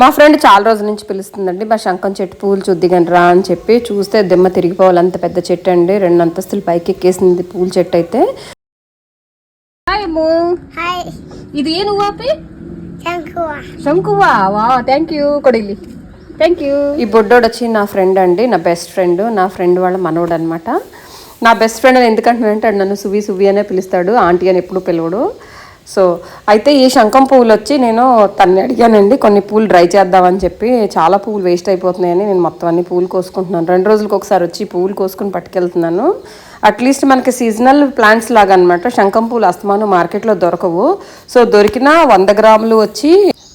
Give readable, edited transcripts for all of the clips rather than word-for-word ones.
మా ఫ్రెండ్ చాలా రోజుల నుంచి పిలుస్తుందండి, మా శంఖం చెట్టు పూలు చూద్దిగాని రా అని చెప్పి. చూస్తే దిమ్మ తిరిగిపోవాలి, అంత పెద్ద చెట్టు అండి, 2 అంతస్తులు పైకి ఎక్కేసింది పూల చెట్టు అయితే. ఇది ఏ నువ్వు శంకువా? వా, థ్యాంక్ యూ కొడిలి, థ్యాంక్ యూ. ఈ బొడ్డోడు వచ్చి నా ఫ్రెండ్ అండి, నా బెస్ట్ ఫ్రెండ్, నా ఫ్రెండ్ వాళ్ళ మనవడు అనమాట. నా బెస్ట్ ఫ్రెండ్ అని ఎందుకంటున్నానంటే నన్ను సువి అనే పిలుస్తాడు, ఆంటీ అని ఎప్పుడు పిలవడు. సో అయితే ఈ శంఖం పువ్వులు వచ్చి నేను తన్ని అడిగానండి, కొన్ని పూలు డ్రై చేద్దామని చెప్పి. చాలా పువ్వులు వేస్ట్ అయిపోతున్నాయని నేను మొత్తం అన్ని పూలు కోసుకుంటున్నాను. 2 రోజులకు ఒకసారి వచ్చి పువ్వులు కోసుకుని పట్టుకెళ్తున్నాను. అట్లీస్ట్ మనకి సీజనల్ ప్లాంట్స్ లాగా అనమాట. శంఖం పూలు అస్తమానం మార్కెట్లో దొరకవు. సో దొరికిన 100 గ్రాములు వచ్చి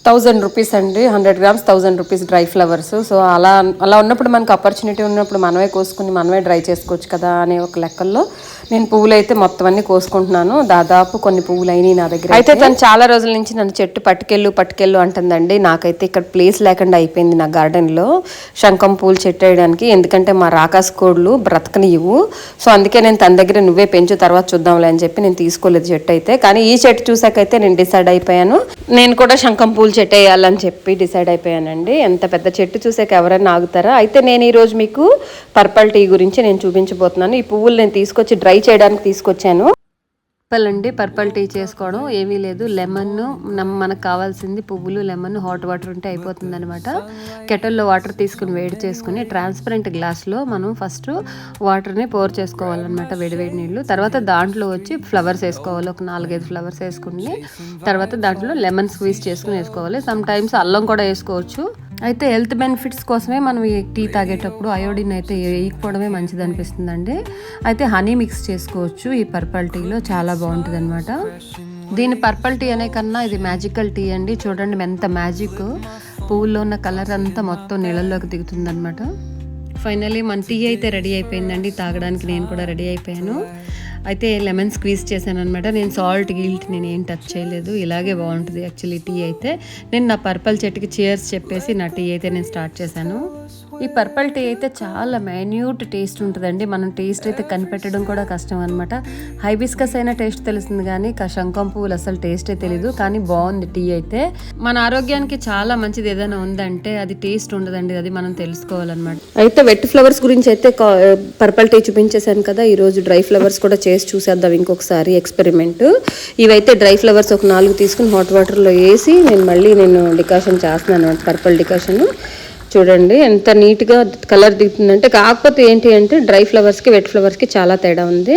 1000 రూపీస్ అండి. 100 grams 1000 rupees dry flowers. So అలా ఉన్నప్పుడు మనకు ఆపర్చునిటీ ఉన్నప్పుడు మనమే కోసుకుని మనమే డ్రై చేసుకోవచ్చు కదా అనే ఒక లెక్కల్లో నేను పువ్వులు అయితే మొత్తం అన్ని కోసుకుంటున్నాను. దాదాపు కొన్ని పువ్వులు అయినాయి నా దగ్గర. అయితే తను చాలా రోజుల నుంచి నన్ను చెట్టు పట్టుకెళ్ళు అంటుందండి. నాకైతే ఇక్కడ ప్లేస్ లేకుండా అయిపోయింది నా గార్డెన్లో శంఖం పూలు చెట్టు వేయడానికి. ఎందుకంటే మా రాకాస్ కోడ్లు బ్రతకనివ్వు. సో అందుకే నేను తన దగ్గర నువ్వే పెంచు తర్వాత చూద్దాంలే అని చెప్పి నేను తీసుకోలేదు చెట్టు అయితే. కానీ ఈ చెట్టు చూసాకైతే నేను డిసైడ్ అయిపోయాను, నేను కూడా శంఖం పూలు చెట్టు వేయాలని చెప్పి డిసైడ్ అయిపోయానండి. ఎంత పెద్ద చెట్టు చూసాక ఎవరైనా ఆగుతారా? అయితే నేను ఈరోజు మీకు పర్పల్ టీ గురించి నేను చూపించబోతున్నాను. ఈ పువ్వులు నేను తీసుకొచ్చి డ్రై చేయడానికి తీసుకొచ్చాను. పర్పల్ టీ చేసుకోవడం ఏమీ లేదు. లెమన్, మనకు కావాల్సింది పువ్వులు, లెమన్, హాట్ వాటర్ ఉంటే అయిపోతుంది అనమాట. కెటల్లో వాటర్ తీసుకుని వేడి చేసుకుని ట్రాన్స్పరెంట్ గ్లాస్లో మనం ఫస్ట్ వాటర్ని పోర్ చేసుకోవాలన్నమాట, వేడివేడి నీళ్ళు. తర్వాత దాంట్లో వచ్చి ఫ్లవర్స్ వేసుకోవాలి, ఒక 4-5 ఫ్లవర్స్ వేసుకుని తర్వాత దాంట్లో లెమన్ స్క్వీజ్ చేసుకుని వేసుకోవాలి. సమ్ టైమ్స్ అల్లం కూడా వేసుకోవచ్చు. అయితే హెల్త్ బెనిఫిట్స్ కోసమే మనం ఈ టీ తాగేటప్పుడు అయోడిన్ అయితే వేయకపోవడమే మంచిది అనిపిస్తుందండి. అయితే హనీ మిక్స్ చేసుకోవచ్చు ఈ పర్పల్ టీలో, చాలా బాగుంటుంది అనమాట. దీని పర్పల్ టీ అనే కన్నా ఇది మ్యాజికల్ టీ అండి. చూడండి ఎంత మ్యాజిక్, పువ్వుల్లో ఉన్న కలర్ అంతా మొత్తం నీళ్ళల్లోకి దిగుతుంది అనమాట. ఫైనలీ మన టీ అయితే రెడీ అయిపోయిందండి, తాగడానికి నేను కూడా రెడీ అయిపోయాను. అయితే లెమన్ స్క్వీజ్ చేశాను అనమాట. నేను సాల్ట్ గిల్ట్ నేను ఏం టచ్ చేయలేదు, ఇలాగే బాగుంటుంది యాక్చువల్లీ టీ అయితే. నేను నా పర్పల్ చెట్టుకి చియర్స్ చెప్పేసి నా టీ అయితే నేను స్టార్ట్ చేశాను. ఈ పర్పల్ టీ అయితే చాలా మైన్యూట్ టేస్ట్ ఉంటుందండి. మనం టేస్ట్ అయితే కనిపెట్టడం కూడా కష్టం అనమాట. హైబిస్కస్ అయినా టేస్ట్ తెలుస్తుంది కానీ శంఖం పువ్వులు అసలు టేస్టే తెలీదు. కానీ బాగుంది టీ అయితే. మన ఆరోగ్యానికి చాలా మంచిది ఏదైనా ఉందంటే అది టేస్ట్ ఉండదండి, అది మనం తెలుసుకోవాలన్నమాట. అయితే వెట్ ఫ్లవర్స్ గురించి అయితే పర్పల్ టీ చూపించేశాను కదా, ఈరోజు డ్రై ఫ్లవర్స్ కూడా చేసి చూసేద్దాం ఇంకొకసారి ఎక్స్పెరిమెంట్. ఇవైతే డ్రై ఫ్లవర్స్ ఒక 4 తీసుకుని హాట్ వాటర్లో వేసి నేను డికాషన్ చేస్తున్నాను అనమాట, పర్పల్ డికాషన్. చూడండి ఎంత నీట్గా కలర్ దిగుతుందంటే. కాకపోతే ఏంటి అంటే డ్రై ఫ్లవర్స్కి వెట్ ఫ్లవర్స్కి చాలా తేడా ఉంది.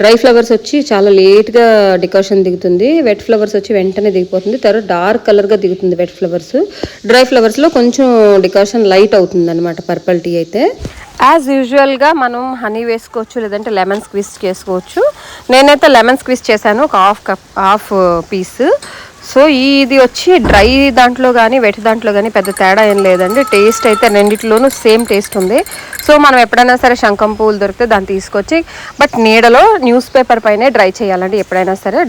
డ్రై ఫ్లవర్స్ వచ్చి చాలా లేట్గా డికాషన్ దిగుతుంది, వెట్ ఫ్లవర్స్ వచ్చి వెంటనే దిగిపోతుంది. తర్వాత డార్క్ కలర్గా దిగుతుంది వెట్ ఫ్లవర్స్. డ్రై ఫ్లవర్స్లో కొంచెం డికాషన్ లైట్ అవుతుంది అనమాట పర్పల్ టీ అయితే. యాజ్ యూజువల్గా మనం హనీ వేసుకోవచ్చు, లేదంటే లెమన్ స్క్వీజ్ చేసుకోవచ్చు. నేనైతే లెమన్ స్క్వీజ్ చేశాను, ఒక హాఫ్ పీస్. సో ఇది వచ్చి డ్రై దాంట్లో కానీ వెట్ దాంట్లో కానీ పెద్ద తేడా ఏం లేదండి. టేస్ట్ అయితే రెండిట్లోనూ సేమ్ టేస్ట్ ఉంది. సో మనం ఎప్పుడైనా సరే శంఖం పువ్వులు దొరికితే దాన్ని తీసుకొచ్చి బట్ నీడలో న్యూస్ పేపర్ పైనే డ్రై చేయాలండి ఎప్పుడైనా సరే.